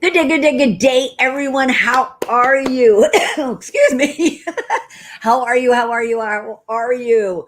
Good day, everyone. How are you? Excuse me. How are you? How are you? How are you?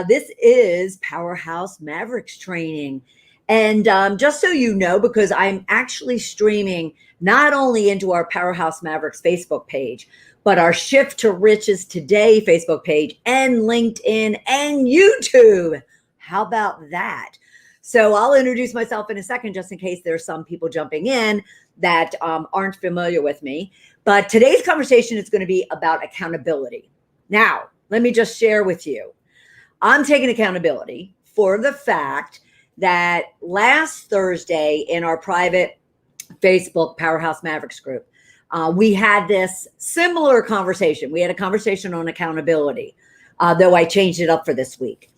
This is Powerhouse Mavericks training. And just so you know, because I'm actually streaming not only into our Powerhouse Mavericks Facebook page, but our Shift to Riches Today Facebook page and LinkedIn and YouTube. How about that? So I'll introduce myself in a second, just in case there's some people jumping in that aren't familiar with me. But today's conversation is going to be about accountability. Now, let me just share with you. I'm taking accountability for the fact that last Thursday in our private Facebook Powerhouse Mavericks group, we had this similar conversation. We had a conversation on accountability, though I changed it up for this week.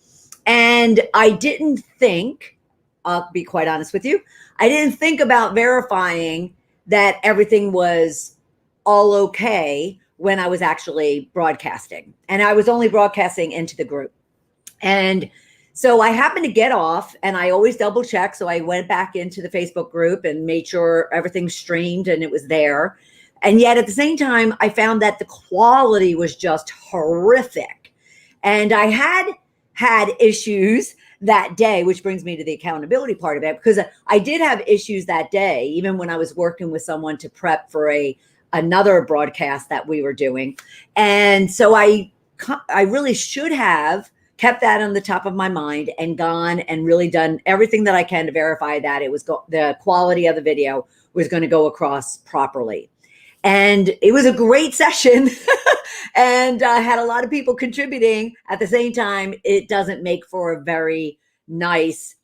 And I didn't think, I'll be quite honest with you, I didn't think about verifying that everything was all okay when I was actually broadcasting. And I was only broadcasting into the group. And so I happened to get off, and I always double check. So I went back into the Facebook group and made sure everything streamed and it was there. And yet at the same time, I found that the quality was just horrific. And I had issues that day, which brings me to the accountability part of it, because I did have issues that day, even when I was working with someone to prep for another broadcast that we were doing. And so I really should have kept that on the top of my mind and gone and really done everything that I can to verify that it was the quality of the video was going to go across properly. And it was a great session. And had a lot of people contributing. At the same time, it doesn't make for a very nice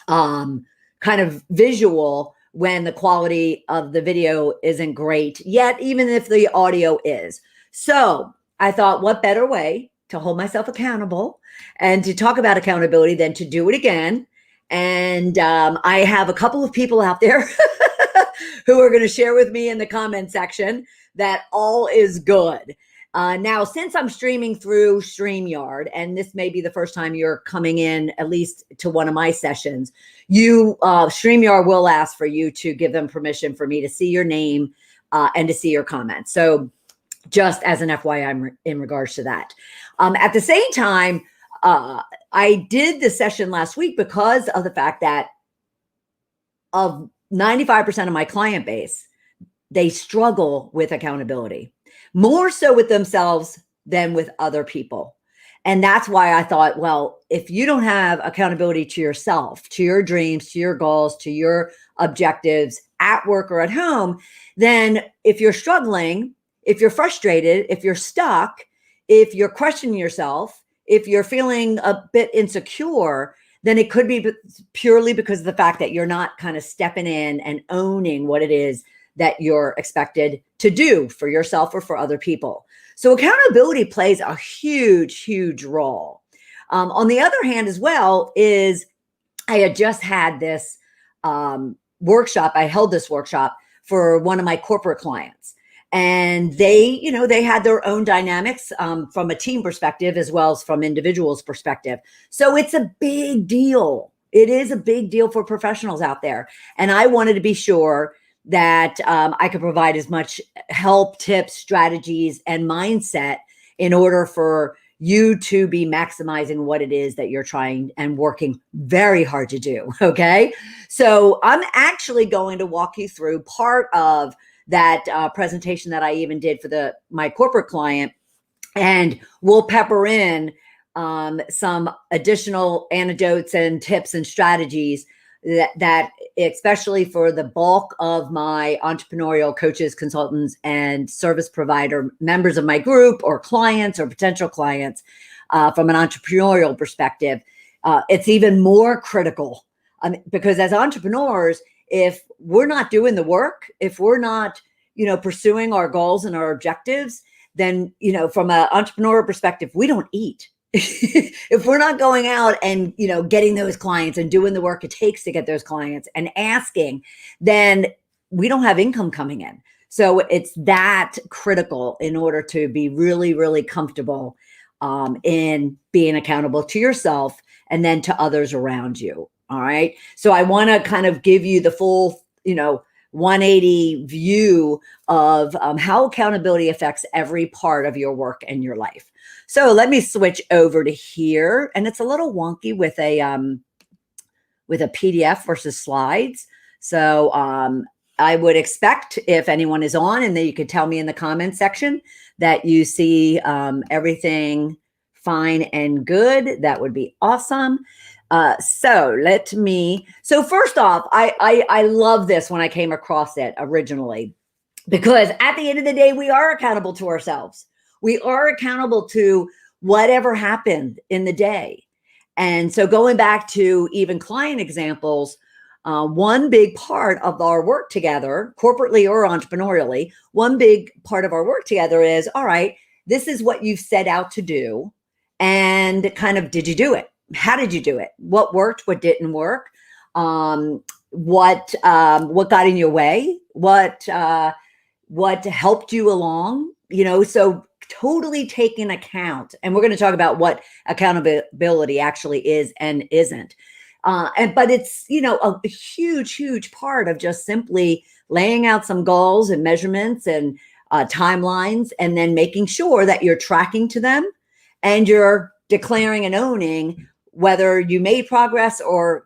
kind of visual when the quality of the video isn't great yet, even if the audio is. So I thought, what better way to hold myself accountable and to talk about accountability than to do it again. And I have a couple of people out there who are going to share with me in the comment section that all is good. Now, since I'm streaming through StreamYard, and this may be the first time you're coming in, at least to one of my sessions, StreamYard will ask for you to give them permission for me to see your name and to see your comments. So just as an FYI in regards to that. At the same time, I did the session last week because of the fact that of 95% of my client base, they struggle with accountability, more so with themselves than with other people. And that's why I thought, well, if you don't have accountability to yourself, to your dreams, to your goals, to your objectives at work or at home, then if you're struggling, if you're frustrated, if you're stuck, if you're questioning yourself, if you're feeling a bit insecure, then it could be purely because of the fact that you're not kind of stepping in and owning what it is that you're expected to do for yourself or for other people. So accountability plays a huge, huge role. On the other hand as well is I had just had this workshop. I held this workshop for one of my corporate clients. And they had their own dynamics from a team perspective as well as from individuals' perspective. So it's a big deal. It is a big deal for professionals out there. And I wanted to be sure that I could provide as much help, tips, strategies, and mindset in order for you to be maximizing what it is that you're trying and working very hard to do. Okay. So I'm actually going to walk you through part of that presentation that I even did for my corporate client. And we'll pepper in some additional anecdotes and tips and strategies that especially for the bulk of my entrepreneurial coaches, consultants, and service provider members of my group or clients or potential clients from an entrepreneurial perspective, it's even more critical because as entrepreneurs, if we're not doing the work, if we're not, pursuing our goals and our objectives, then, from an entrepreneurial perspective, we don't eat. If we're not going out and, getting those clients and doing the work it takes to get those clients and asking, then we don't have income coming in. So it's that critical in order to be really, really comfortable in being accountable to yourself and then to others around you. All right. So I want to kind of give you the full, 180 view of how accountability affects every part of your work and your life. So let me switch over to here, and it's a little wonky with a PDF versus slides. So I would expect if anyone is on, and then you could tell me in the comments section that you see everything fine and good. That would be awesome. So first off, I love this when I came across it originally, because at the end of the day, we are accountable to ourselves. We are accountable to whatever happened in the day. And so going back to even client examples, one big part of our work together, corporately or entrepreneurially, one big part of our work together is, all right, this is what you've set out to do. And kind of, did you do it? How did you do it? What worked? What didn't work? What got in your way? What helped you along? So totally taking account. And we're going to talk about what accountability actually is and isn't. But it's, a huge part of just simply laying out some goals and measurements and timelines, and then making sure that you're tracking to them and you're declaring and owning whether you made progress or,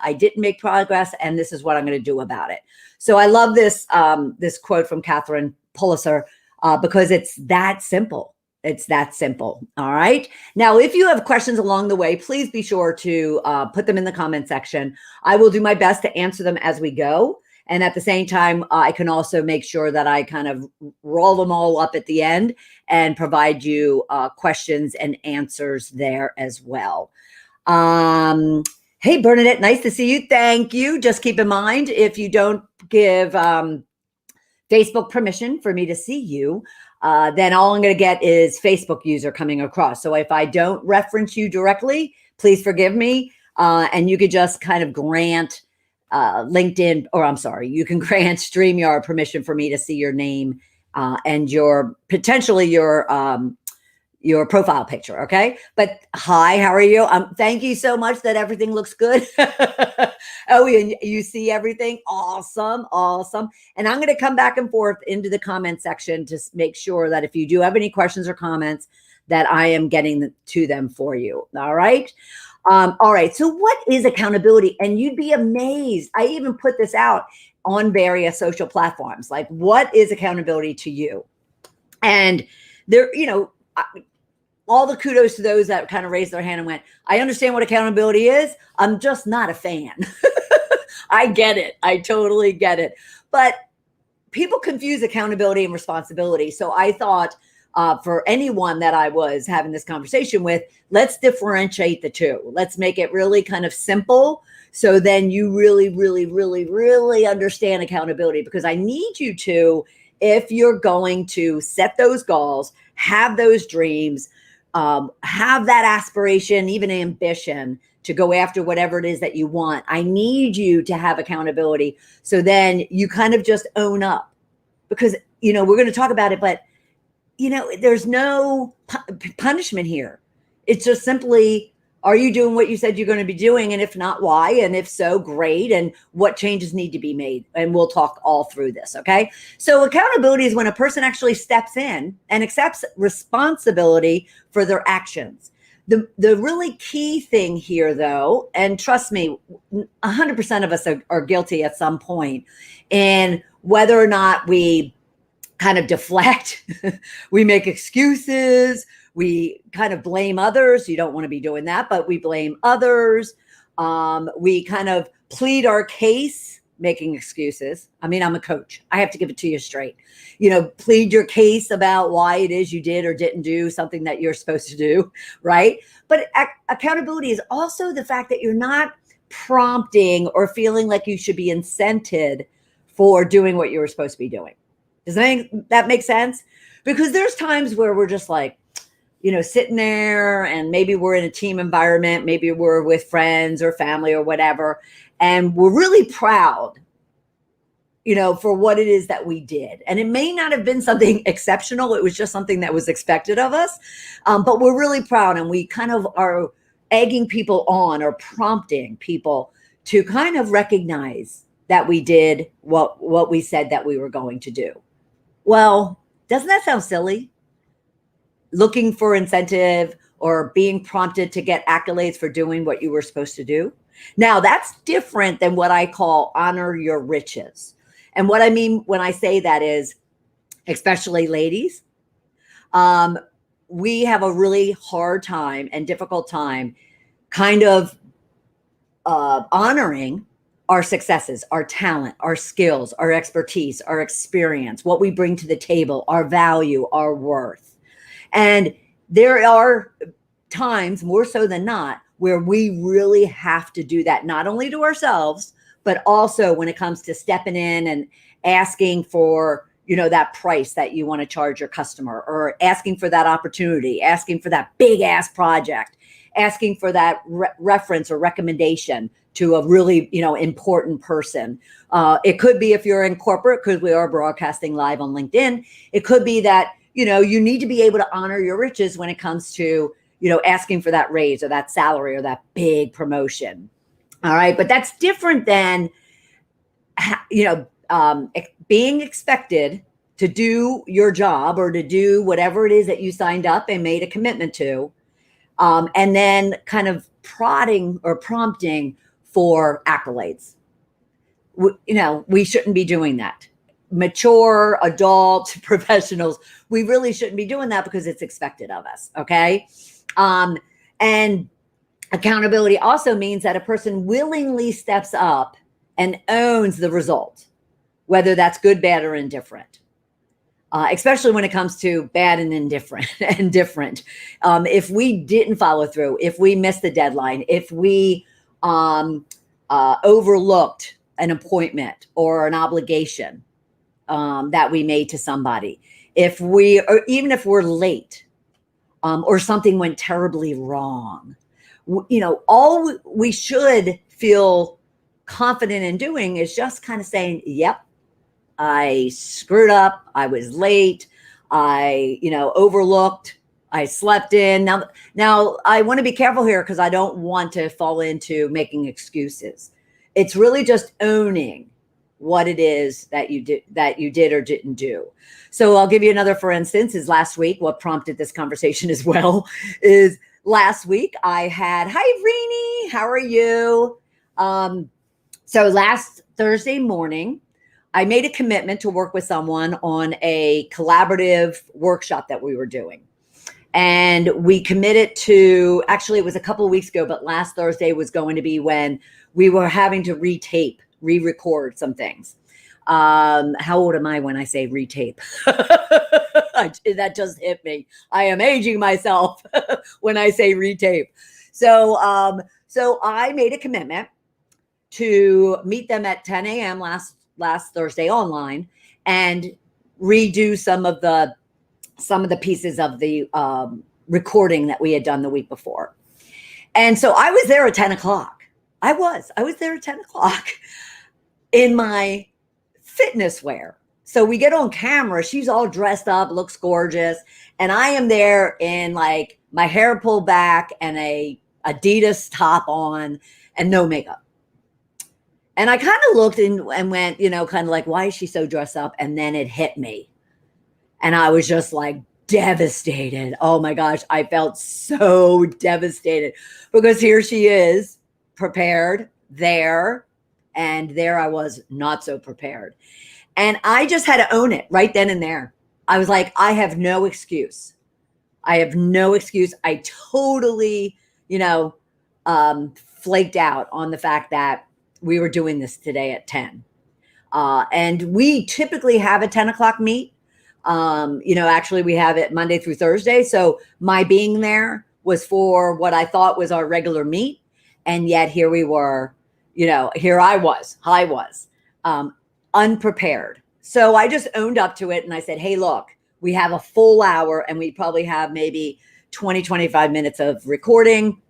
I didn't make progress, and this is what I'm going to do about it. So I love this quote from Catherine Pulitzer, because it's that simple. It's that simple. All right. Now, if you have questions along the way, please be sure to put them in the comment section. I will do my best to answer them as we go. And at the same time, I can also make sure that I kind of roll them all up at the end and provide you questions and answers there as well. Hey, Bernadette, nice to see you. Thank you. Just keep in mind, if you don't give Facebook permission for me to see you, then all I'm going to get is Facebook user coming across. So if I don't reference you directly, please forgive me. And you could just kind of grant LinkedIn, or I'm sorry, you can grant StreamYard permission for me to see your name and potentially your profile picture. Okay. But hi, how are you? Thank you so much that everything looks good. Oh, you see everything. Awesome. And I'm going to come back and forth into the comment section to make sure that if you do have any questions or comments, that I am getting to them for you. All right. All right. So what is accountability? And you'd be amazed. I even put this out on various social platforms. Like, what is accountability to you? And there, all the kudos to those that kind of raised their hand and went, I understand what accountability is. I'm just not a fan. I get it. I totally get it. But people confuse accountability and responsibility. So I thought for anyone that I was having this conversation with, let's differentiate the two. Let's make it really kind of simple. So then you really understand accountability, because I need you to, if you're going to set those goals, have those dreams, have that aspiration, even ambition to go after whatever it is that you want. I need you to have accountability. So then you kind of just own up, because, we're going to talk about it, but, there's no punishment here. It's just simply, are you doing what you said you're going to be doing? And if not, why? And if so, great. And what changes need to be made? And we'll talk all through this. Okay. So accountability is when a person actually steps in and accepts responsibility for their actions. The really key thing here, though, and trust me, 100% of us are guilty at some point. And whether or not we kind of deflect, we make excuses, we kind of blame others. You don't want to be doing that, but we blame others. We kind of plead our case, making excuses. I mean, I'm a coach. I have to give it to you straight. Plead your case about why it is you did or didn't do something that you're supposed to do, right? But accountability is also the fact that you're not prompting or feeling like you should be incented for doing what you were supposed to be doing. Does that make sense? Because there's times where we're just like, sitting there, and maybe we're in a team environment, maybe we're with friends or family or whatever, and we're really proud, for what it is that we did. And it may not have been something exceptional. It was just something that was expected of us. But we're really proud, and we kind of are egging people on or prompting people to kind of recognize that we did what we said that we were going to do. Well, doesn't that sound silly? Looking for incentive or being prompted to get accolades for doing what you were supposed to do. Now, that's different than what I call honor your riches. And what I mean when I say that is, especially ladies, we have a really hard time and difficult time kind of honoring our successes, our talent, our skills, our expertise, our experience, what we bring to the table, our value, our worth. And there are times, more so than not, where we really have to do that, not only to ourselves, but also when it comes to stepping in and asking for, that price that you want to charge your customer, or asking for that opportunity, asking for that big ass project, asking for that reference or recommendation to a really, important person. It could be, if you're in corporate, because we are broadcasting live on LinkedIn, it could be that, you need to be able to honor your riches when it comes to, asking for that raise or that salary or that big promotion. All right. But that's different than, being expected to do your job or to do whatever it is that you signed up and made a commitment to. And then kind of prodding or prompting for accolades. We shouldn't be doing that. Mature adult professionals, we really shouldn't be doing that because it's expected of us. Okay. And accountability also means that a person willingly steps up and owns the result, whether that's good, bad, or indifferent. Especially when it comes to bad and indifferent and different. If we didn't follow through, if we missed the deadline, if we overlooked an appointment or an obligation that we made to somebody, or even if we're late, or something went terribly wrong, all we should feel confident in doing is just kind of saying, yep, I screwed up. I was late. I, overlooked. I slept in. Now I want to be careful here because I don't want to fall into making excuses. It's really just owning what it is that you did or didn't do. So I'll give you another, for instance, is last week. What prompted this conversation as well is last week I had, hi, Rini, how are you? So last Thursday morning, I made a commitment to work with someone on a collaborative workshop that we were doing. And we committed to, actually it was a couple of weeks ago, but last Thursday was going to be when we were having to re-record some things. How old am I when I say retape? That just hit me. I am aging myself when I say retape. So I made a commitment to meet them at 10 a.m. last Thursday online and redo some of the pieces of the recording that we had done the week before. And so I was there at 10 o'clock. I was there at 10 o'clock in my fitness wear. So we get on camera. She's all dressed up, looks gorgeous. And I am there in like my hair pulled back and a Adidas top on and no makeup. And I kind of looked and went, kind of like, why is she so dressed up? And then it hit me. And I was just like devastated. Oh my gosh, I felt so devastated because here she is prepared there. And there I was not so prepared. And I just had to own it right then and there. I was like, I have no excuse. I have no excuse. I totally, flaked out on the fact that we were doing this today at 10. And we typically have a 10 o'clock meet. Actually we have it Monday through Thursday. So my being there was for what I thought was our regular meet. And yet here we were, here I was unprepared. So I just owned up to it. And I said, hey, look, we have a full hour and we probably have maybe 20, 25 minutes of recording.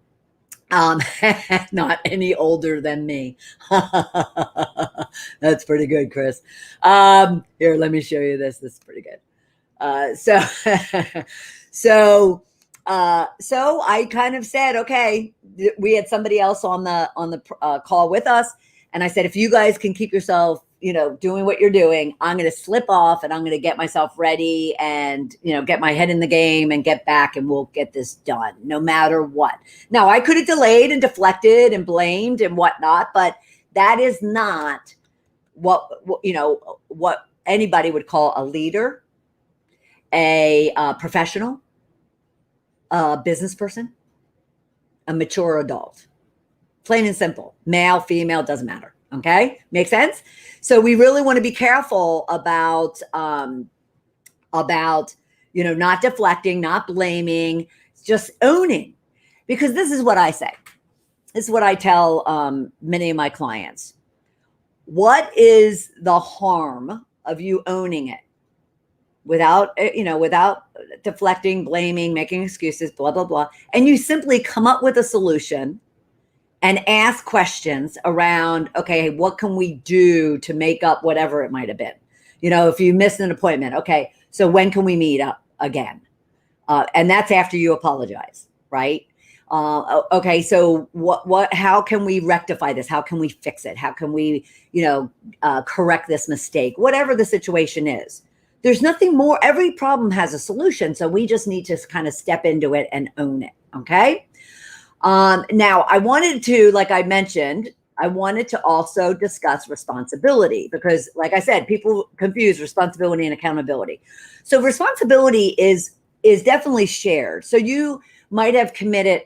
Not any older than me. That's pretty good, Chris. Here, let me show you this. This is pretty good. So I kind of said, okay, we had somebody else on the call with us. And I said, if you guys can keep yourself, doing what you're doing, I'm going to slip off and I'm going to get myself ready and, get my head in the game and get back and we'll get this done no matter what. Now, I could have delayed and deflected and blamed and whatnot, but that is not what anybody would call a leader, a professional, a business person, a mature adult. Plain and simple. Male, female, doesn't matter. Okay? Make sense? So we really want to be careful about not deflecting, not blaming, just owning. Because this is what I say. This is what I tell many of my clients. What is the harm of you owning it without deflecting, blaming, making excuses, blah, blah, blah. And you simply come up with a solution and ask questions around, okay, what can we do to make up whatever it might have been? If you missed an appointment, okay, so when can we meet up again? And that's after you apologize, right? Okay, so how can we rectify this? How can we fix it? How can we, correct this mistake? Whatever the situation is. There's nothing more. Every problem has a solution. So we just need to kind of step into it and own it. Okay. Now I wanted to, like I mentioned, I wanted to also discuss responsibility because, like I said, people confuse responsibility and accountability. So responsibility is definitely shared. So you might have committed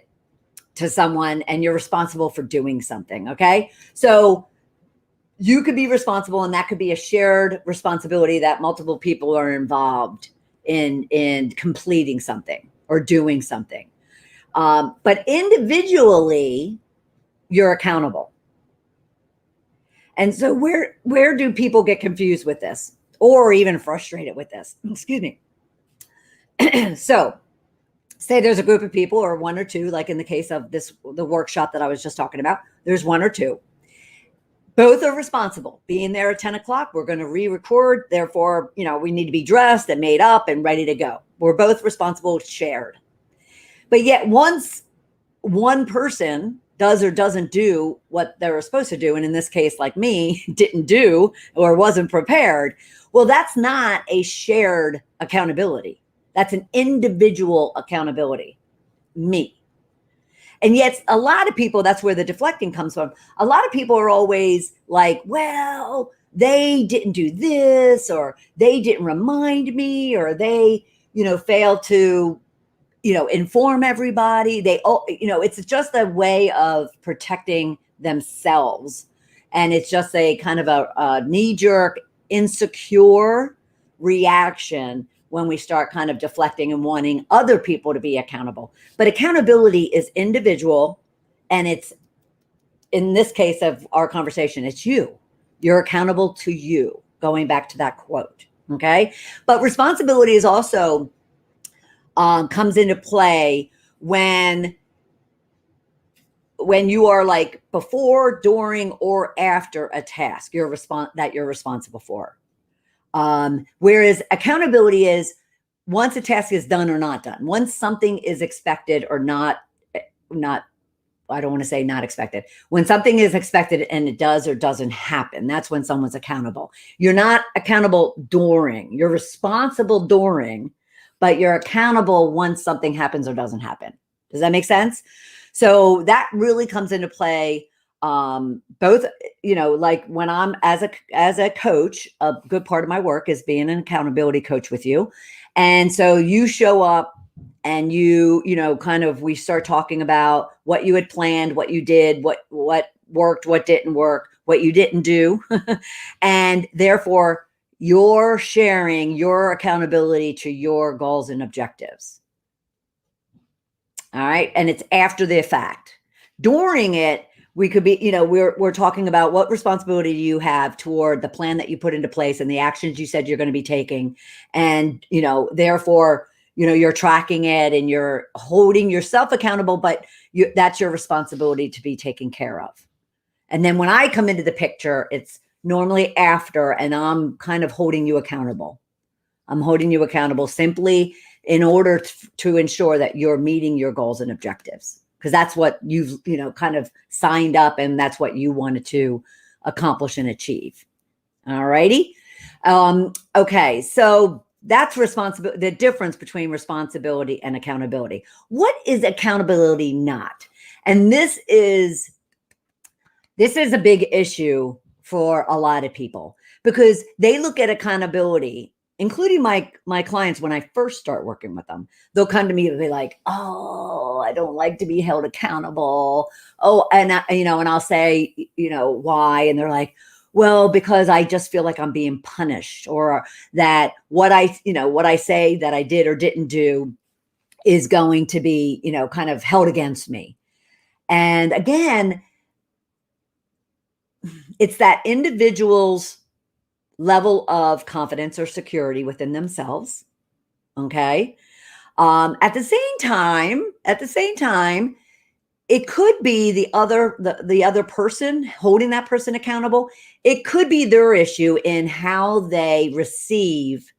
to someone and you're responsible for doing something. Okay. So you could be responsible and that could be a shared responsibility that multiple people are involved in completing something or doing something. But individually, you're accountable. And so where do people get confused with this or even frustrated with this? Excuse me. So say there's a group of people or one or two, like in the case of the workshop that I was just talking about, there's one or two. Both are responsible. Being there at 10 o'clock, we're going to re-record. Therefore, we need to be dressed and made up and ready to go. We're both responsible, shared. But yet once one person does or doesn't do what they were supposed to do, and in this case, like me, didn't do or wasn't prepared, well, that's not a shared accountability. That's an individual accountability, me. And yet a lot of people, that's where the deflecting comes from. A lot of people are always like, well, they didn't do this, or they didn't remind me, or they, failed to, inform everybody. It's just a way of protecting themselves. And it's just a kind of a knee-jerk, insecure reaction when we start kind of deflecting and wanting other people to be accountable. But accountability is individual. And it's, in this case of our conversation, it's you. You're accountable to you, going back to that quote. Okay. But responsibility is also comes into play when you are like before, during, or after a task that you're responsible for. Whereas accountability is once a task is done or not done, once something is expected or not, I don't want to say not expected. When something is expected and it does or doesn't happen, that's when someone's accountable. You're not accountable during, you're responsible during, but you're accountable once something happens or doesn't happen. Does that make sense? So that really comes into play. Both, like when I'm as a coach, a good part of my work is being an accountability coach with you. And so you show up and we start talking about what you had planned, what you did, what worked, what didn't work, what you didn't do. And therefore you're sharing your accountability to your goals and objectives. All right. And it's after the fact. During it, we could be, we're talking about what responsibility do you have toward the plan that you put into place and the actions you said you're going to be taking. And, therefore, you're tracking it and you're holding yourself accountable, but that's your responsibility to be taken care of. And then when I come into the picture, it's normally after, and I'm kind of holding you accountable. I'm holding you accountable simply in order to ensure that you're meeting your goals and objectives. Because that's what you've, kind of signed up, and that's what you wanted to accomplish and achieve. All righty. Okay. So that's responsibility, the difference between responsibility and accountability. What is accountability not? And this is a big issue for a lot of people because they look at accountability, including my clients. When I first start working with them, they'll come to me and be like, "Oh, I don't like to be held accountable." Oh, and and I'll say, why? And they're like, "Well, because I just feel like I'm being punished, or that what I say that I did or didn't do is going to be, kind of held against me." And again, it's that individual's level of confidence or security within themselves. Okay. At the same time, it could be the other person holding that person accountable. It could be their issue in how they receive,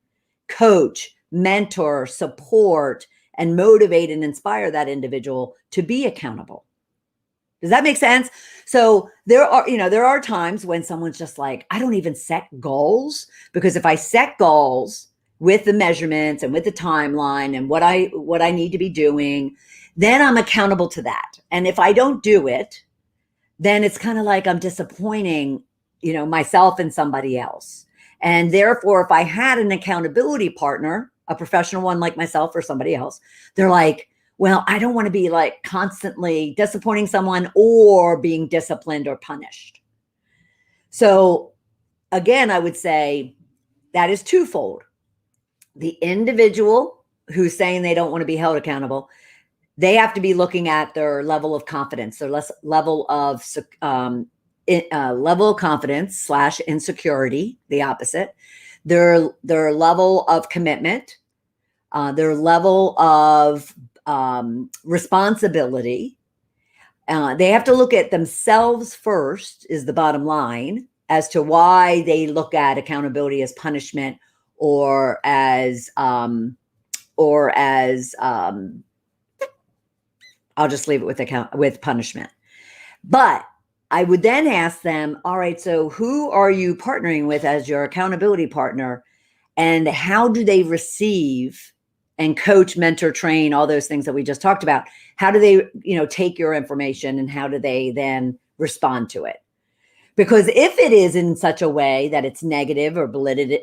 coach, mentor, support, and motivate and inspire that individual to be accountable. Does that make sense? So there are times when someone's just like, I don't even set goals, because if I set goals with the measurements and with the timeline and what I need to be doing, then I'm accountable to that. And if I don't do it, then it's kind of like I'm disappointing, myself and somebody else. And therefore, if I had an accountability partner, a professional one like myself or somebody else, they're like, well, I don't want to be like constantly disappointing someone or being disciplined or punished. So again, I would say that is twofold. The individual who's saying they don't want to be held accountable, they have to be looking at their level of confidence, their level of confidence / insecurity, the opposite, their level of commitment, their level of responsibility. They have to look at themselves first, is the bottom line, as to why they look at accountability as punishment or as I'll just leave it with punishment. But I would then ask them, all right, so who are you partnering with as your accountability partner, and how do they receive and coach, mentor, train, all those things that we just talked about? How do they, take your information, and how do they then respond to it? Because if it is in such a way that it's negative or belittling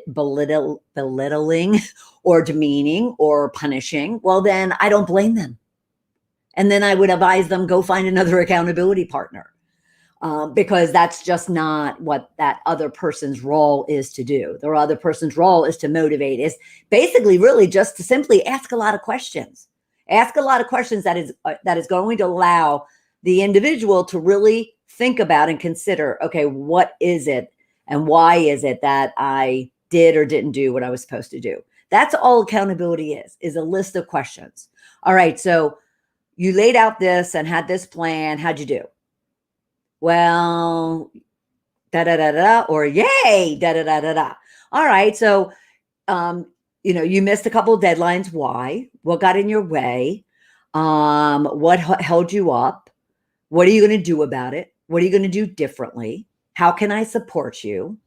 or demeaning or punishing, well, then I don't blame them. And then I would advise them, go find another accountability partner, because that's just not what that other person's role is to do. The other person's role is to motivate, is basically really just to simply ask a lot of questions. Ask a lot of questions that is going to allow the individual to really think about and consider, okay, what is it and why is it that I did or didn't do what I was supposed to do? That's all accountability is a list of questions. All right, so you laid out this and had this plan. How'd you do? Well, da da da da, or yay, da da da da da. All right, so you missed a couple of deadlines. Why? What got in your way? What held you up? What are you going to do about it? What are you going to do differently? How can I support you?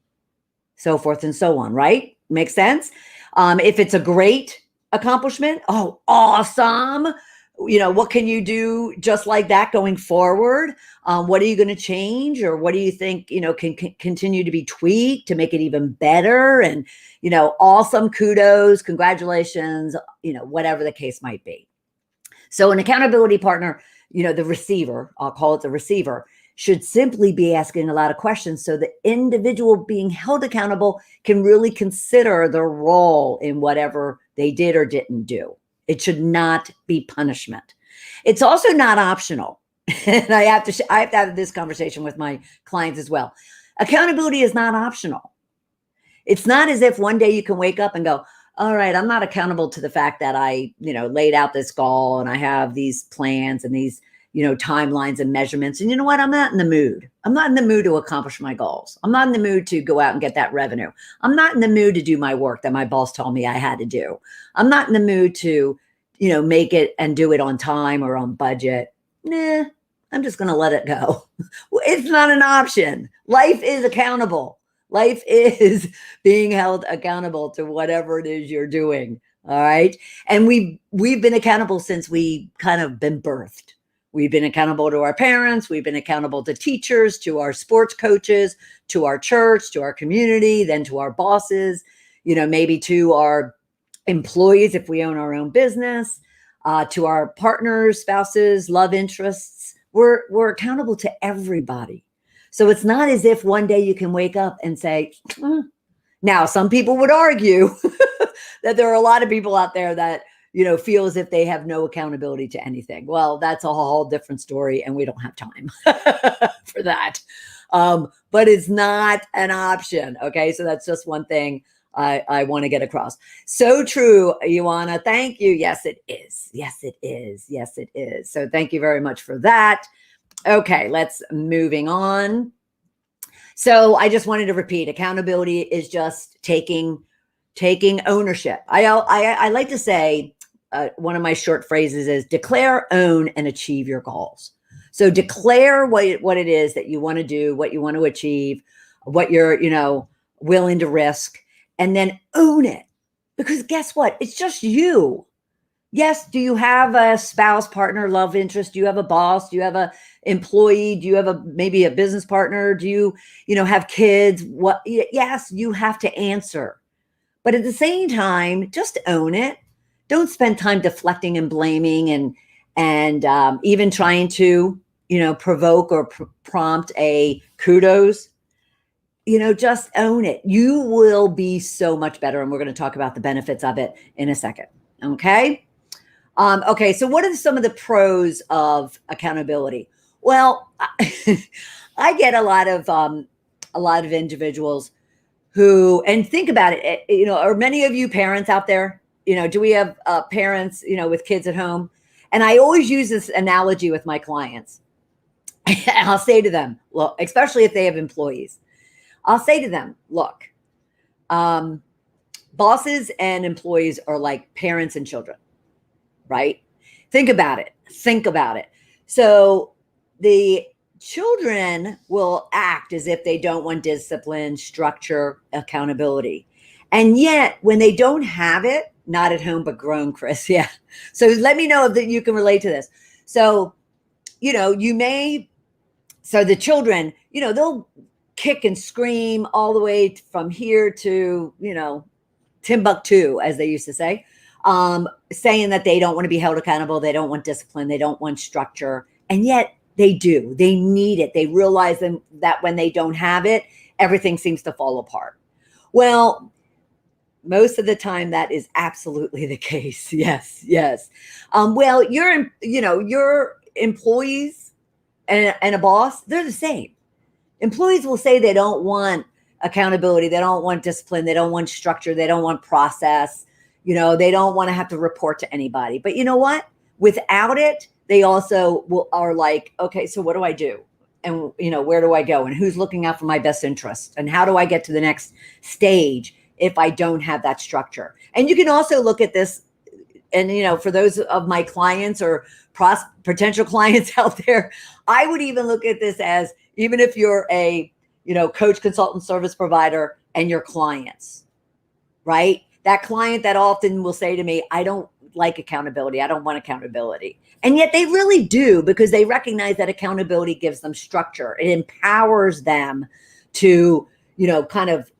So forth and so on, right? Makes sense? If it's a great accomplishment, oh, awesome. What can you do just like that going forward? What are you going to change, or what do you think, can continue to be tweaked to make it even better? And, awesome, kudos, congratulations, whatever the case might be. So an accountability partner, the receiver, I'll call it the receiver, should simply be asking a lot of questions so the individual being held accountable can really consider their role in whatever they did or didn't do. It should not be punishment. It's also not optional. And I have to have this conversation with my clients as well. Accountability is not optional. It's not as if one day you can wake up and go, all right, I'm not accountable to the fact that I, laid out this goal and I have these plans and these, timelines and measurements. And you know what? I'm not in the mood. I'm not in the mood to accomplish my goals. I'm not in the mood to go out and get that revenue. I'm not in the mood to do my work that my boss told me I had to do. I'm not in the mood to, make it and do it on time or on budget. Nah, I'm just going to let it go. It's not an option. Life is accountable. Life is being held accountable to whatever it is you're doing. All right. And we've been accountable since we kind of been birthed. We've been accountable to our parents. We've been accountable to teachers, to our sports coaches, to our church, to our community, then to our bosses, maybe to our employees if we own our own business, to our partners, spouses, love interests. We're accountable to everybody. So it's not as if one day you can wake up and say, Now, some people would argue that there are a lot of people out there that, feel as if they have no accountability to anything. Well, that's a whole different story, and we don't have time for that. But it's not an option. Okay. So that's just one thing I want to get across. So true, Ioana. Thank you. Yes, it is. Yes, it is. Yes, it is. So thank you very much for that. Okay, let's moving on. So I just wanted to repeat, accountability is just taking ownership. I like to say, one of my short phrases is declare, own, and achieve your goals. So declare what it is that you want to do, what you want to achieve, what you're, willing to risk, and then own it. Because guess what? It's just you. Yes. Do you have a spouse, partner, love interest? Do you have a boss? Do you have a employee? Do you have maybe a business partner? Do you, have kids? What? Yes, you have to answer. But at the same time, just own it. Don't spend time deflecting and blaming and even trying to, provoke or prompt a kudos. Just own it. You will be so much better. And we're going to talk about the benefits of it in a second. Okay. Okay. So what are some of the pros of accountability? Well, I get a lot of individuals who, and think about it, are many of you parents out there? Do we have parents, with kids at home? And I always use this analogy with my clients. I'll say to them, look, especially if they have employees, I'll say to them, look, bosses and employees are like parents and children, right? Think about it. Think about it. So the children will act as if they don't want discipline, structure, accountability. And yet when they don't have it, not at home, but grown, Chris. Yeah. So let me know that you can relate to this. So, so the children, they'll kick and scream all the way from here to, Timbuktu, as they used to say, saying that they don't want to be held accountable. They don't want discipline. They don't want structure. And yet they do. They need it. They realize that when they don't have it, everything seems to fall apart. Well, most of the time that is absolutely the case. Yes. Yes. Well, your employees and a boss, they're the same. Employees will say they don't want accountability. They don't want discipline. They don't want structure. They don't want process. They don't want to have to report to anybody. But you know what? Without it, they also are like, okay, so what do I do? And, where do I go? And who's looking out for my best interest? And how do I get to the next stage if I don't have that structure? And you can also look at this, and, for those of my clients or potential clients out there, I would even look at this as, even if you're a, coach, consultant, service provider, and your clients, right? That client that often will say to me, I don't like accountability. I don't want accountability. And yet they really do, because they recognize that accountability gives them structure. It empowers them to, kind of,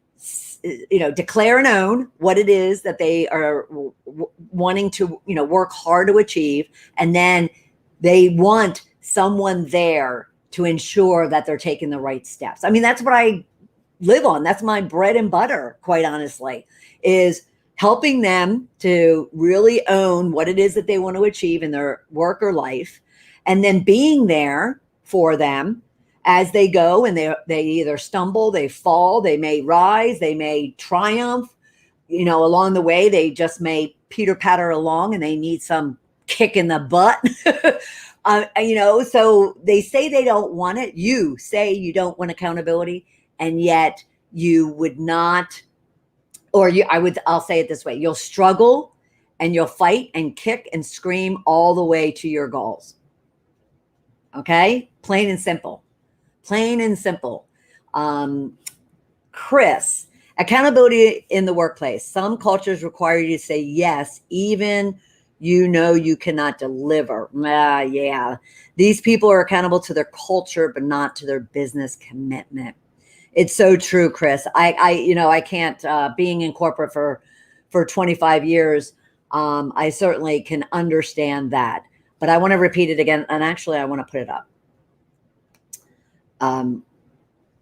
declare and own what it is that they are wanting to, work hard to achieve. And then they want someone there to ensure that they're taking the right steps. I mean, that's what I live on. That's my bread and butter, quite honestly, is helping them to really own what it is that they want to achieve in their work or life, and then being there for them as they go, and they either stumble, they fall, they may rise, they may triumph, along the way. They just may pitter patter along and they need some kick in the butt. So they say they don't want it. You say you don't want accountability, and yet you would not, I'll say it this way. You'll struggle and you'll fight and kick and scream all the way to your goals. Okay. Plain and simple. Plain and simple. Chris, accountability in the workplace. Some cultures require you to say yes, even you cannot deliver. Yeah. These people are accountable to their culture, but not to their business commitment. It's so true, Chris. I can't, being in corporate for 25 years, I certainly can understand that. But I want to repeat it again. And actually, I want to put it up.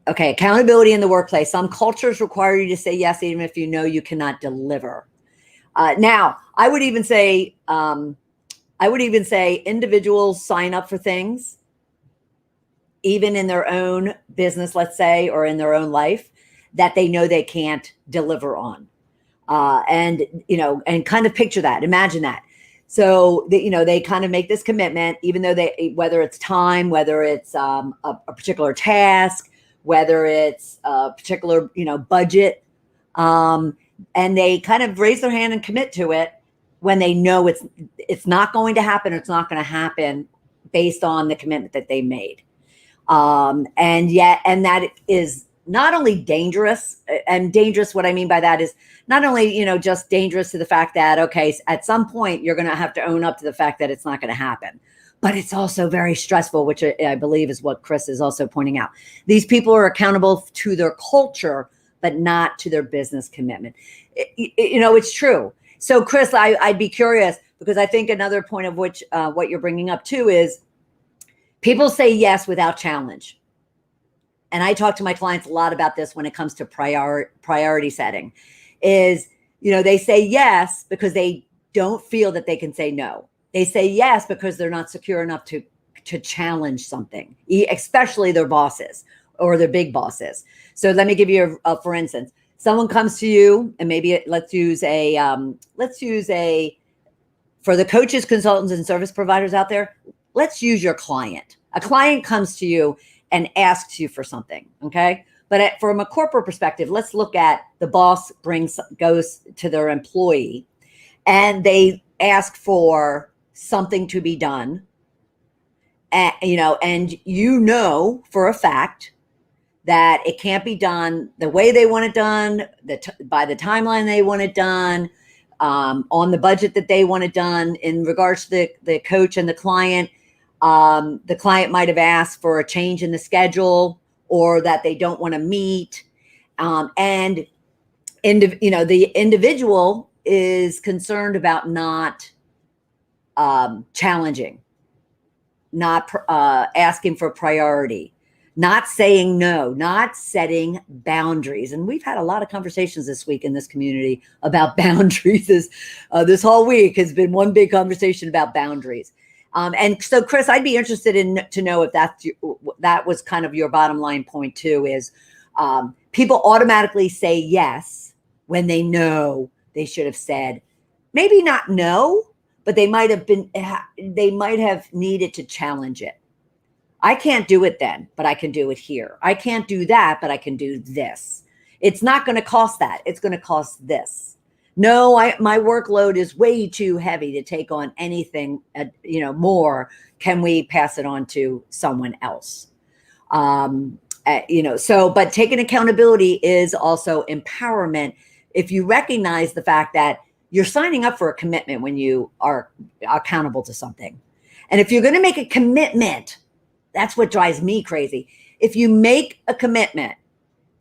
Okay, accountability in the workplace. Some cultures require you to say yes, even if you cannot deliver. Now, I would even say individuals sign up for things, even in their own business, let's say, or in their own life, that they know they can't deliver on. And kind of picture that, imagine that. So they kind of make this commitment, even though whether it's time, whether it's a particular task, whether it's a particular, budget, and they kind of raise their hand and commit to it when they know it's not going to happen, or it's not going to happen based on the commitment that they made. And that is not only dangerous, and dangerous, what I mean by that is not only, just dangerous to the fact that, okay, at some point you're going to have to own up to the fact that it's not going to happen, but it's also very stressful, which I believe is what Chris is also pointing out. These people are accountable to their culture, but not to their business commitment. It's true. So Chris, I'd be curious, because I think another point of which what you're bringing up too is people say yes without challenge. And I talk to my clients a lot about this when it comes to priority setting, is, they say yes because they don't feel that they can say no. They say yes because they're not secure enough to challenge something, especially their bosses or their big bosses. So let me give you for instance, someone comes to you, and maybe let's use for the coaches, consultants, and service providers out there, let's use your client. A client comes to you and asks you for something, okay? But from a corporate perspective, let's look at the boss goes to their employee, and they ask for something to be done, and for a fact that it can't be done the way they want it done, by the timeline they want it done, on the budget that they want it done. In regards to the coach and the client might have asked for a change in the schedule, or that they don't want to meet. The individual is concerned about not challenging, not asking for priority, not saying no, not setting boundaries. And we've had a lot of conversations this week in this community about boundaries. This whole week has been one big conversation about boundaries. And so, Chris, I'd be interested to know if that was kind of your bottom line point too, is people automatically say yes when they know they should have said, maybe not no, but they might have needed to challenge it. I can't do it then, but I can do it here. I can't do that, but I can do this. It's not going to cost that. It's going to cost this. No, my workload is way too heavy to take on anything, more. Can we pass it on to someone else? But taking accountability is also empowerment. If you recognize the fact that you're signing up for a commitment when you are accountable to something. And if you're going to make a commitment, that's what drives me crazy. If you make a commitment,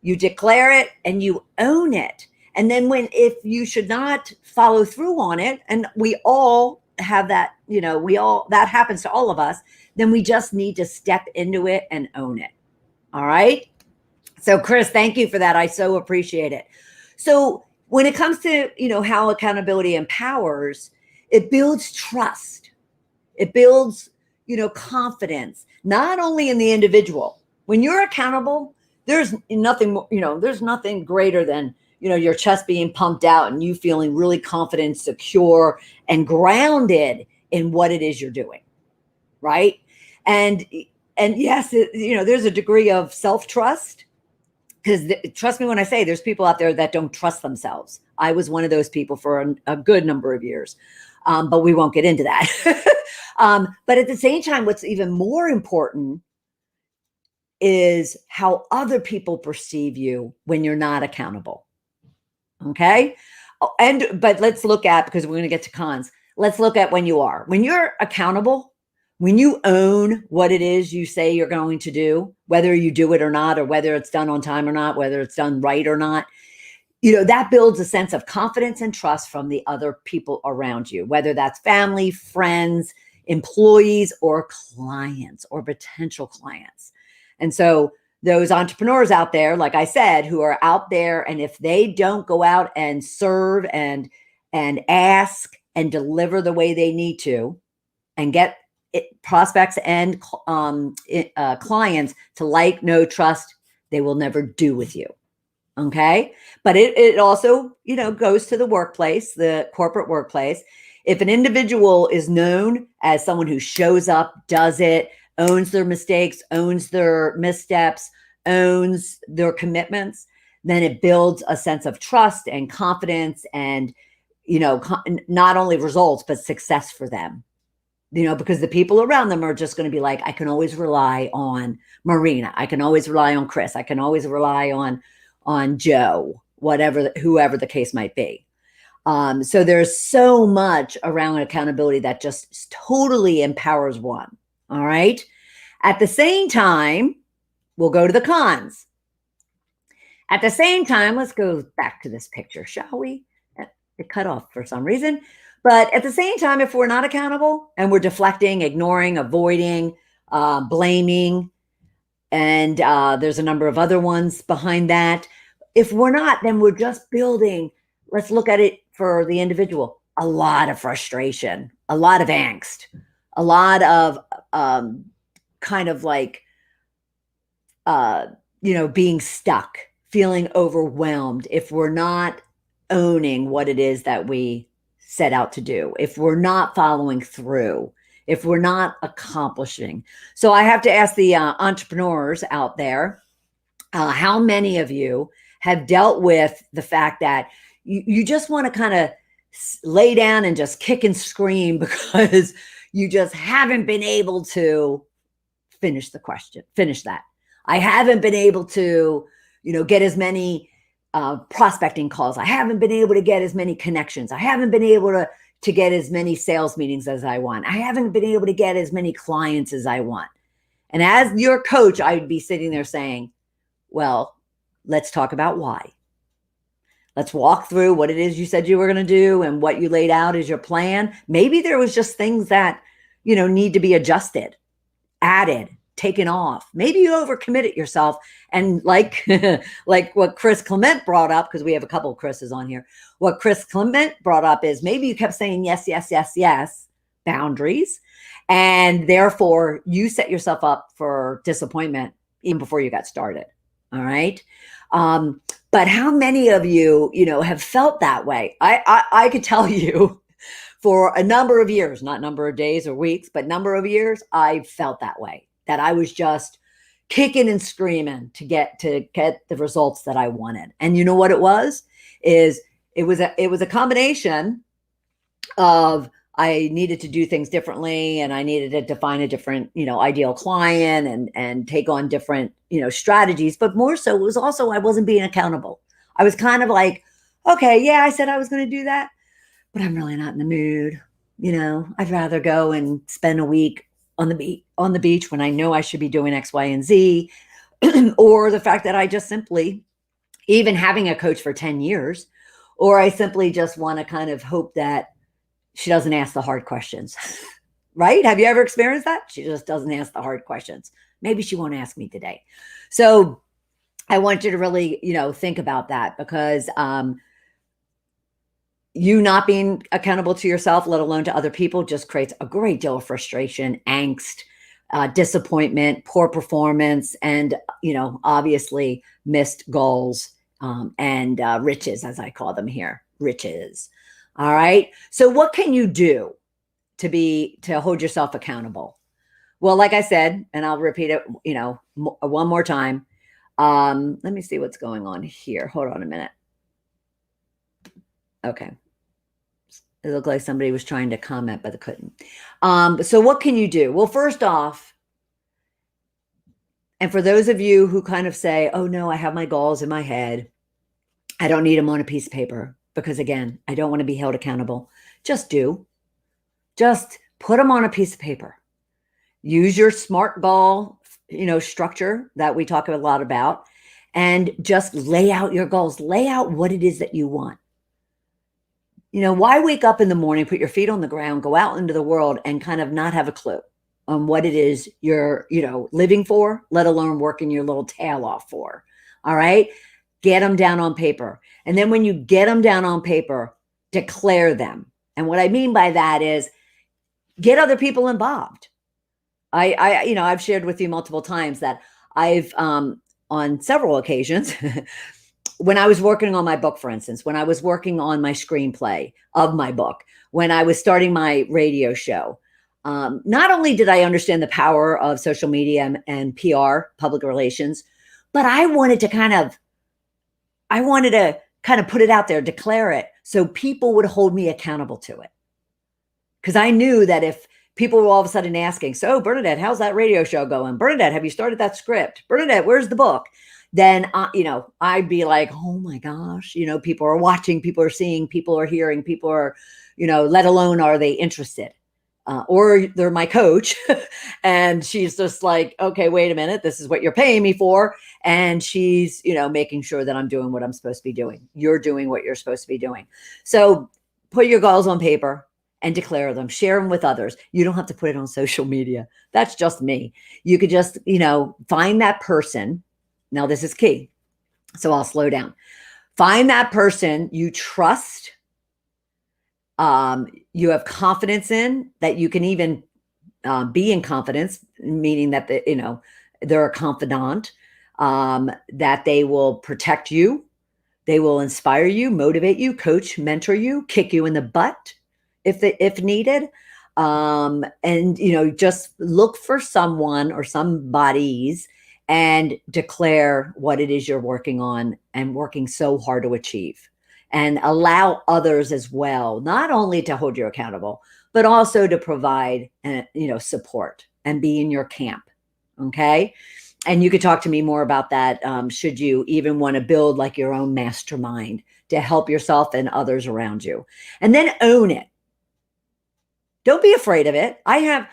you declare it and you own it. And then if you should not follow through on it, and we all have that, that happens to all of us, then we just need to step into it and own it. All right. So Chris, thank you for that. I so appreciate it. So when it comes to, how accountability empowers, it builds trust. It builds, confidence, not only in the individual. When you're accountable, there's nothing, there's nothing greater than, your chest being pumped out and you feeling really confident, secure, and grounded in what it is you're doing. Right. And yes, there's a degree of self-trust, because trust me when I say there's people out there that don't trust themselves. I was one of those people for a good number of years, but we won't get into that. But at the same time, what's even more important is how other people perceive you when you're not accountable. Okay. But let's look at, because we're going to get to cons. Let's look at when you are. When you're accountable, when you own what it is you say you're going to do, whether you do it or not, or whether it's done on time or not, whether it's done right or not, that builds a sense of confidence and trust from the other people around you, whether that's family, friends, employees, or clients or potential clients. And so those entrepreneurs out there, like I said, who are out there, and if they don't go out and serve and ask and deliver the way they need to and get prospects and clients to like, know, trust, they will never do with you. Okay. But it also, goes to the workplace, the corporate workplace. If an individual is known as someone who shows up, does it, owns their mistakes, owns their missteps, owns their commitments, then it builds a sense of trust and confidence and, not only results, but success for them. Because the people around them are just going to be like, I can always rely on Marina. I can always rely on Chris. I can always rely on Joe, whoever the case might be. So there's so much around accountability that just totally empowers one. All right. At the same time, we'll go to the cons. At the same time, let's go back to this picture, shall we? It cut off for some reason. But at the same time, if we're not accountable and we're deflecting, ignoring, avoiding, blaming, and there's a number of other ones behind that. If we're not, then we're just building, let's look at it for the individual, a lot of frustration, a lot of angst, a lot of kind of like, being stuck, feeling overwhelmed if we're not owning what it is that we set out to do, if we're not following through, if we're not accomplishing. So I have to ask the entrepreneurs out there, how many of you have dealt with the fact that you just want to kind of lay down and just kick and scream because you just haven't been able to finish that. I haven't been able to, get as many prospecting calls. I haven't been able to get as many connections. I haven't been able to get as many sales meetings as I want. I haven't been able to get as many clients as I want. And as your coach, I'd be sitting there saying, well, let's talk about why. Let's walk through what it is you said you were going to do and what you laid out as your plan. Maybe there was just things that, need to be adjusted, added, taken off. Maybe you overcommitted yourself. And like what Chris Clement brought up, because we have a couple of Chris's on here, what Chris Clement brought up is maybe you kept saying yes, yes, yes, yes, boundaries. And therefore you set yourself up for disappointment even before you got started. All right. But how many of you, have felt that way? I could tell you for a number of years, not number of days or weeks, but number of years, I felt that way, that I was just kicking and screaming to get the results that I wanted. And you know what it was? It was a combination of I needed to do things differently, and I needed to define a different, ideal client and take on different, strategies. But more so, it was also I wasn't being accountable. I was kind of like, okay, yeah, I said I was going to do that, but I'm really not in the mood. I'd rather go and spend a week on the beach when I know I should be doing X, Y, and Z, or the fact that I just simply, even having a coach for 10 years, or I simply just want to kind of hope that she doesn't ask the hard questions, right? Have you ever experienced that? She just doesn't ask the hard questions. Maybe she won't ask me today. So I want you to really, think about that, because you not being accountable to yourself, let alone to other people, just creates a great deal of frustration, angst, disappointment, poor performance, and, obviously missed goals and riches, as I call them here, riches. All right. So what can you do to hold yourself accountable? Well, like I said, and I'll repeat it, one more time, Let me see what's going on here. Hold on a minute. Okay. It looked like somebody was trying to comment, but they couldn't. So what can you do? Well, first off, and for those of you who kind of say, oh no, I have my goals in my head, I don't need them on a piece of paper because, again, I don't want to be held accountable. Just put them on a piece of paper. Use your SMART goal, structure that we talk a lot about, and just lay out your goals. Lay out what it is that you want. Why wake up in the morning, put your feet on the ground, go out into the world and kind of not have a clue on what it is you're, living for, let alone working your little tail off for. All right. Get them down on paper. And then when you get them down on paper, declare them. And what I mean by that is get other people involved. I've shared with you multiple times that I've, on several occasions, when I was working on my book, for instance, when I was working on my screenplay of my book, when I was starting my radio show, not only did I understand the power of social media and PR, public relations, but I wanted to kind of put it out there, declare it, so people would hold me accountable to it. Because I knew that if people were all of a sudden asking, so Bernadette, how's that radio show going? Bernadette, have you started that script? Bernadette, where's the book? Then, I'd be like, oh my gosh, people are watching, people are seeing, people are hearing, people are, let alone are they interested? Or they're my coach and she's just like, okay, wait a minute, this is what you're paying me for. And she's, making sure that I'm doing what I'm supposed to be doing. You're doing what you're supposed to be doing. So put your goals on paper and declare them, share them with others. You don't have to put it on social media. That's just me. You could just, find that person. Now this is key. So I'll slow down. Find that person you trust, you have confidence in, that you can even be in confidence, meaning that they're a confidant, that they will protect you, they will inspire you, motivate you, coach, mentor you, kick you in the butt if needed, and just look for someone or some bodies and declare what it is you're working on and working so hard to achieve. And allow others as well, not only to hold you accountable, but also to provide, support and be in your camp. Okay. And you could talk to me more about that. Should you even want to build like your own mastermind to help yourself and others around you, and then own it. Don't be afraid of it. I have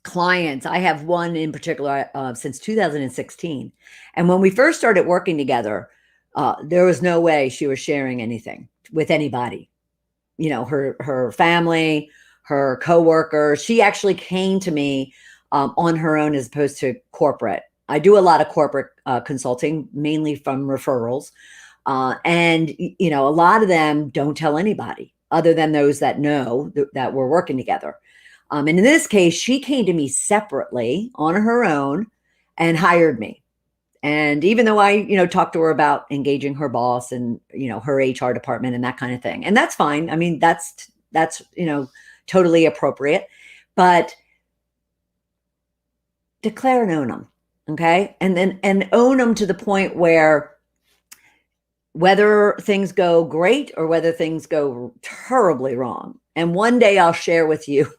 clients. I have one in particular since 2016. And when we first started working together, there was no way she was sharing anything with anybody, her family, her coworkers. She actually came to me on her own as opposed to corporate. I do a lot of corporate consulting, mainly from referrals. And a lot of them don't tell anybody other than those that know that we're working together. And in this case, she came to me separately on her own and hired me. And even though I, talked to her about engaging her boss and, her HR department and that kind of thing, and that's fine. I mean, that's, totally appropriate, but declare and own them. Okay. And own them to the point where whether things go great or whether things go terribly wrong. And one day I'll share with you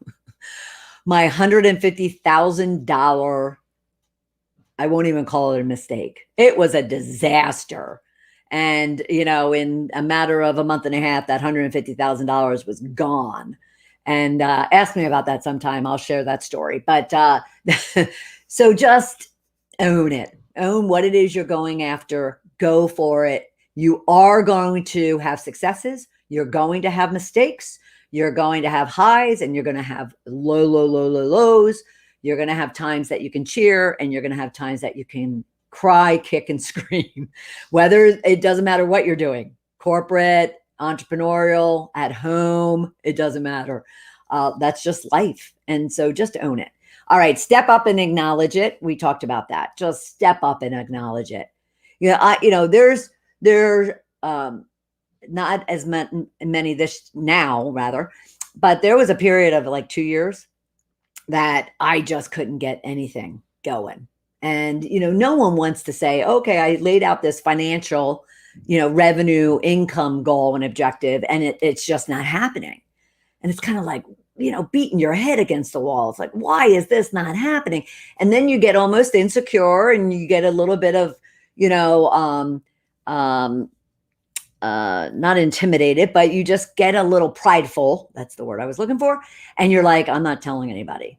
my $150,000, I won't even call it a mistake. It was a disaster. And, in a matter of a month and a half, that $150,000 was gone. And ask me about that sometime. I'll share that story. But so just own it. Own what it is you're going after. Go for it. You are going to have successes. You're going to have mistakes. You're going to have highs, and you're going to have lows. You're going to have times that you can cheer, and you're going to have times that you can cry, kick, and scream. Whether it doesn't matter what you're doing, corporate, entrepreneurial, at home, it doesn't matter. That's just life. And so just own it. All right. Step up and acknowledge it. We talked about that. Just step up and acknowledge it. There's not as many this now, rather, but there was a period of like 2 years that I just couldn't get anything going. And, no one wants to say, okay, I laid out this financial, revenue income goal and objective, and it's just not happening. And it's kind of like, beating your head against the wall. It's like, why is this not happening? And then you get almost insecure and you get a little bit of, um, not intimidated, but you just get a little prideful. That's the word I was looking for. And you're like, I'm not telling anybody.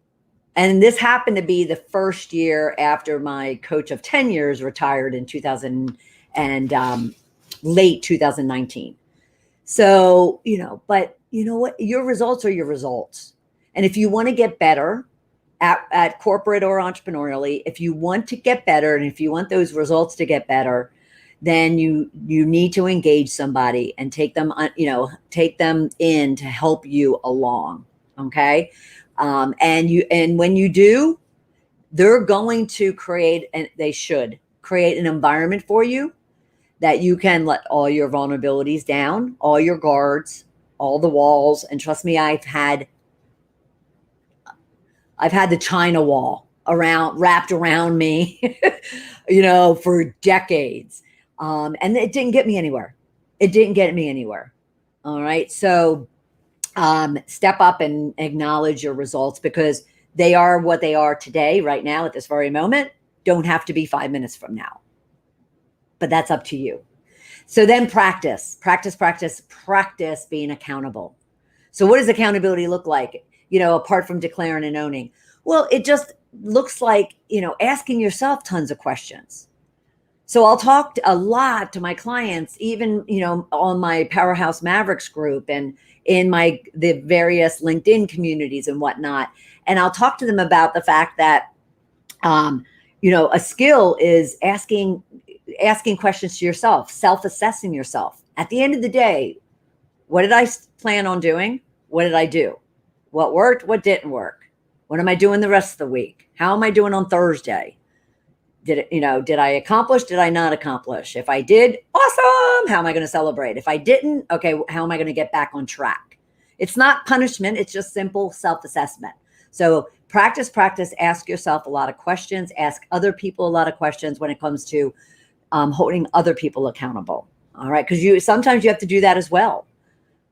And this happened to be the first year after my coach of 10 years retired in 2000 and late 2019. So, but you know what? Your results are your results. And if you want to get better at corporate or entrepreneurially, if you want to get better and if you want those results to get better, then you need to engage somebody and take them in to help you along. Okay. And when you do, they're going to create, and they should create an environment for you that you can let all your vulnerabilities down, all your guards, all the walls. And trust me, I've had the China wall wrapped around me, for decades. And it didn't get me anywhere. It didn't get me anywhere. All right. So step up and acknowledge your results, because they are what they are today, right now, at this very moment. Don't have to be 5 minutes from now. But that's up to you. So then practice being accountable. So what does accountability look like? Apart from declaring and owning? Well, it just looks like, asking yourself tons of questions. So I'll talk a lot to my clients, even, on my Powerhouse Mavericks group and in the various LinkedIn communities and whatnot. And I'll talk to them about the fact that, a skill is asking questions to yourself, self-assessing yourself. At the end of the day, what did I plan on doing? What did I do? What worked? What didn't work? What am I doing the rest of the week? How am I doing on Thursday? Did I accomplish? Did I not accomplish? If I did, awesome. How am I going to celebrate? If I didn't, okay, how am I going to get back on track? It's not punishment. It's just simple self-assessment. So practice, ask yourself a lot of questions, ask other people a lot of questions when it comes to holding other people accountable. All right. Because sometimes you have to do that as well.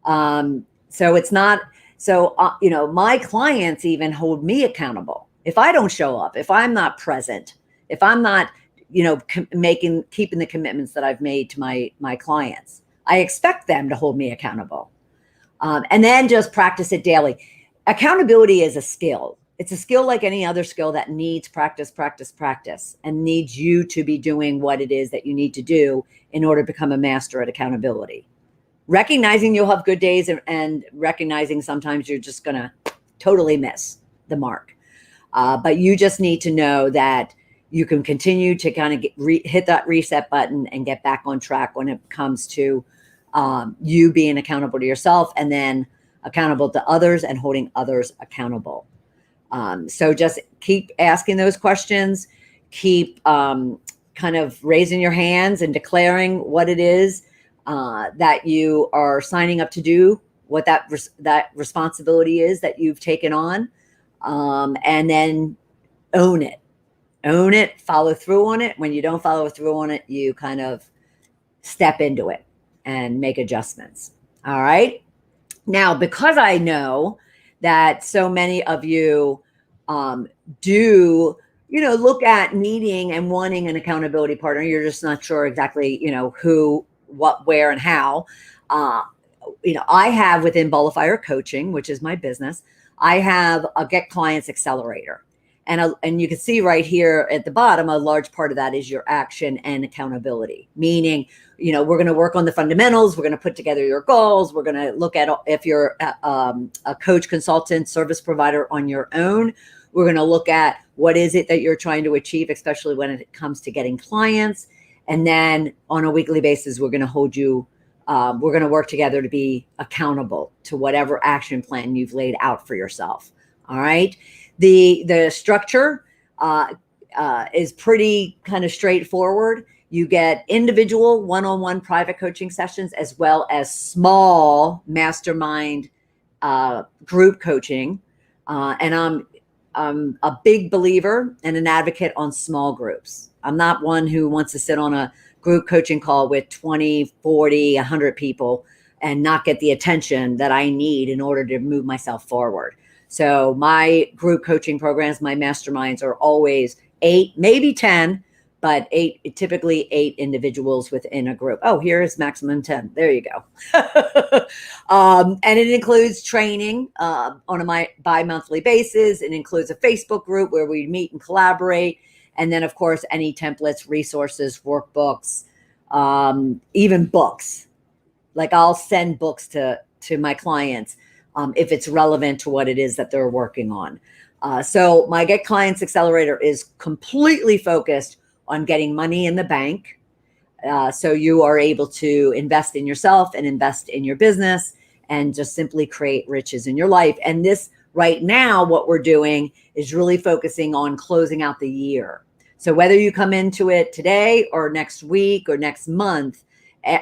So it's not, my clients even hold me accountable. If I don't show up, if I'm not present, if I'm not, keeping the commitments that I've made to my clients, I expect them to hold me accountable. And then just practice it daily. Accountability is a skill. It's a skill like any other skill that needs practice, and needs you to be doing what it is that you need to do in order to become a master at accountability. Recognizing you'll have good days and recognizing sometimes you're just going to totally miss the mark. But you just need to know that you can continue to kind of hit that reset button and get back on track when it comes to you being accountable to yourself, and then accountable to others and holding others accountable. So just keep asking those questions, keep kind of raising your hands and declaring what it is that you are signing up to do, what that responsibility is that you've taken on, and then own it, follow through on it. When you don't follow through on it, you kind of step into it and make adjustments. All right. Now, because I know that so many of you do, look at needing and wanting an accountability partner, you're just not sure exactly, who, what, where, and how. I have within Bullifier Coaching, which is my business, I have a Get Clients Accelerator. And you can see right here at the bottom, a large part of that is your action and accountability, meaning, we're going to work on the fundamentals. We're going to put together your goals. We're going to look at if you're a coach, consultant, service provider on your own. We're going to look at what is it that you're trying to achieve, especially when it comes to getting clients. And then on a weekly basis, we're going to hold you, we're going to work together to be accountable to whatever action plan you've laid out for yourself. All right. The structure is pretty kind of straightforward. You get individual one-on-one private coaching sessions, as well as small mastermind group coaching. And I'm a big believer and an advocate on small groups. I'm not one who wants to sit on a group coaching call with 20, 40, 100 people and not get the attention that I need in order to move myself forward. So my group coaching programs, my masterminds are always 8, maybe 10, but typically 8 individuals within a group. Oh, here is maximum 10. There you go. And it includes training on a bi-monthly basis. It includes a Facebook group where we meet and collaborate. And then, of course, any templates, resources, workbooks, even books. Like I'll send books to my clients if it's relevant to what it is that they're working on. So my Get Clients Accelerator is completely focused on getting money in the bank. So you are able to invest in yourself and invest in your business and just simply create riches in your life. And this right now, what we're doing is really focusing on closing out the year. So whether you come into it today or next week or next month,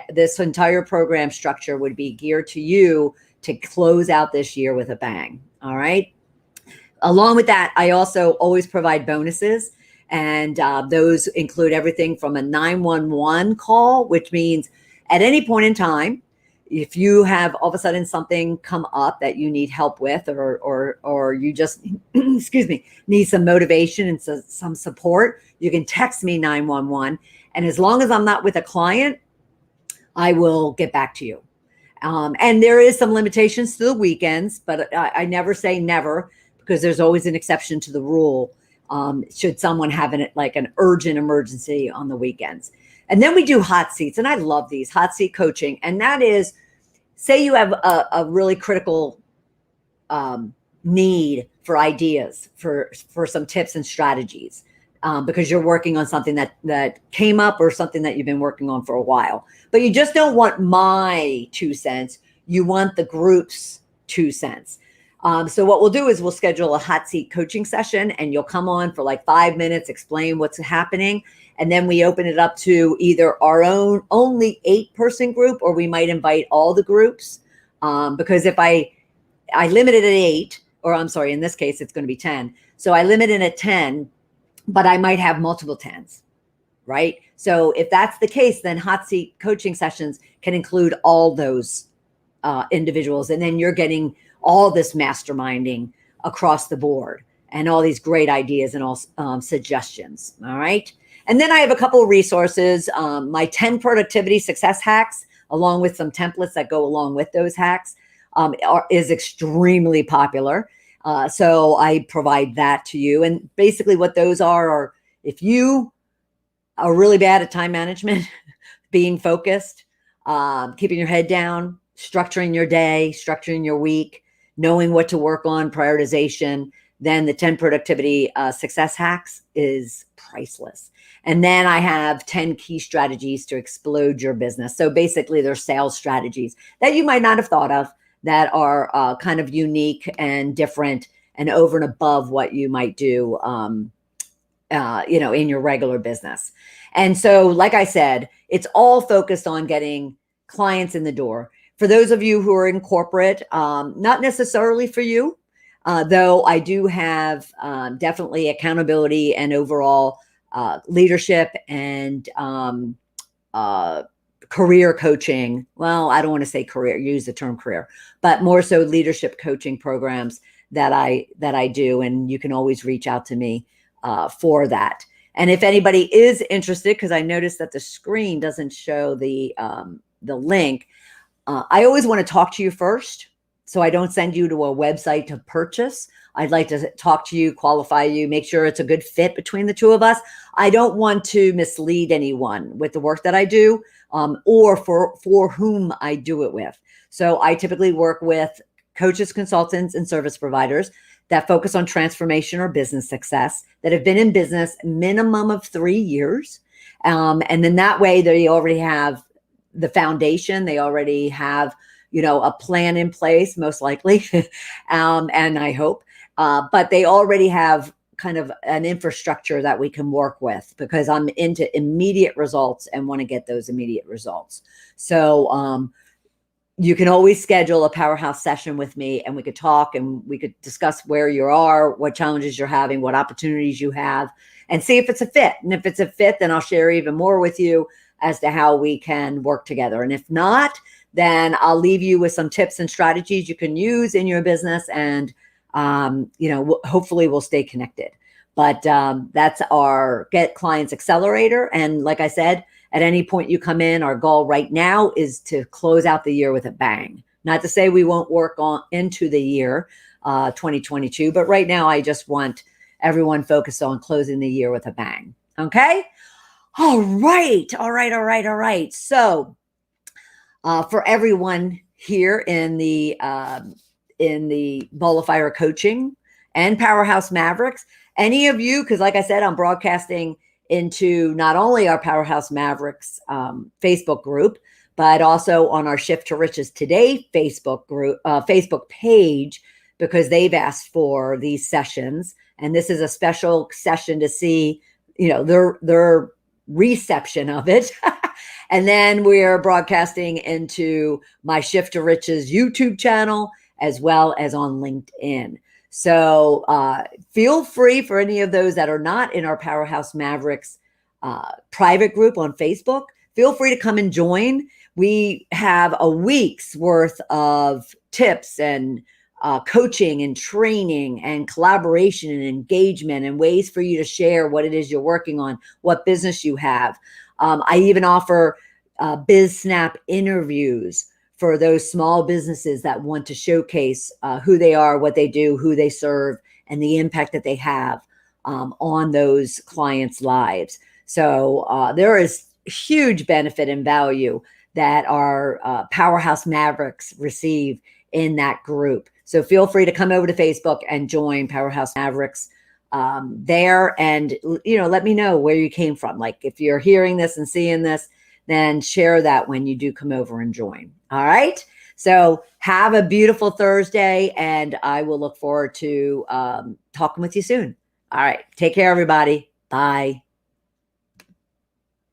this entire program structure would be geared to you to close out this year with a bang. All right. Along with that, I also always provide bonuses. And those include everything from a 911 call, which means at any point in time, if you have all of a sudden something come up that you need help with, or you just, excuse me, need some motivation and some support, you can text me 911. And as long as I'm not with a client, I will get back to you. And there is some limitations to the weekends, but I never say never, because there's always an exception to the rule. Should someone have an urgent emergency on the weekends. And then we do hot seats. And I love these hot seat coaching. And that is, say you have a really critical need for ideas, for some tips and strategies, because you're working on something that came up or something that you've been working on for a while. But you just don't want my 2 cents. You want the group's 2 cents. So what we'll do is we'll schedule a hot seat coaching session, and you'll come on for like 5 minutes, explain what's happening. And then we open it up to either our own only 8-person group, or we might invite all the groups. Because if I limit it at 8, or I'm sorry, in this case, it's going to be 10. So I limit it at 10, but I might have multiple 10s, right? So if that's the case, then hot seat coaching sessions can include all those individuals. And then you're getting all this masterminding across the board and all these great ideas and all suggestions. All right. And then I have a couple of resources, my 10 productivity success hacks, along with some templates that go along with those hacks, is extremely popular. So I provide that to you. And basically what those are if you are really bad at time management, being focused, keeping your head down, structuring your day, structuring your week, knowing what to work on, prioritization, then the 10 productivity success hacks is priceless. And then I have 10 key strategies to explode your business. So basically they're sales strategies that you might not have thought of, that are kind of unique and different and over and above what you might do, in your regular business. And so, like I said, it's all focused on getting clients in the door. For those of you who are in corporate, not necessarily for you, though I do have definitely accountability and overall leadership and career coaching. Well, I don't want to say career, use the term career, but more so leadership coaching programs that I do. And you can always reach out to me for that. And if anybody is interested, because I noticed that the screen doesn't show the link, I always want to talk to you first, so I don't send you to a website to purchase. I'd like to talk to you, qualify you, make sure it's a good fit between the two of us. I don't want to mislead anyone with the work that I do, or for whom I do it with. So I typically work with coaches, consultants, and service providers that focus on transformation or business success, that have been in business minimum of 3 years. And then that way they already have the foundation. They already have, a plan in place, most likely. And I hope, but they already have kind of an infrastructure that we can work with, because I'm into immediate results and want to get those immediate results. So, you can always schedule a powerhouse session with me, and we could talk and we could discuss where you are, what challenges you're having, what opportunities you have, and see if it's a fit. And if it's a fit, then I'll share even more with you as to how we can work together. And if not, then I'll leave you with some tips and strategies you can use in your business. And, hopefully we'll stay connected. But that's our Get Clients Accelerator. And like I said, at any point you come in, our goal right now is to close out the year with a bang. Not to say we won't work on into the year 2022, but right now I just want everyone focused on closing the year with a bang. Okay. All right. So for everyone here in the Ball of Fire Coaching and Powerhouse Mavericks, any of you, because like I said, I'm broadcasting into not only our Powerhouse Mavericks Facebook group, but also on our Shift to Riches Today Facebook group, Facebook page, because they've asked for these sessions. And this is a special session to see, their reception of it. And then we're broadcasting into my Shift to Riches YouTube channel, as well as on LinkedIn. So feel free, for any of those that are not in our Powerhouse Mavericks private group on Facebook, feel free to come and join. We have a week's worth of tips and coaching and training and collaboration and engagement and ways for you to share what it is you're working on, what business you have. I even offer BizSnap interviews for those small businesses that want to showcase who they are, what they do, who they serve, and the impact that they have on those clients' lives. So there is huge benefit and value that our Powerhouse Mavericks receive in that group. So feel free to come over to Facebook and join Powerhouse Mavericks there, and let me know where you came from. Like, if you're hearing this and seeing this, then share that when you do come over and join. All right. So have a beautiful Thursday, and I will look forward to talking with you soon. All right. Take care, everybody. Bye.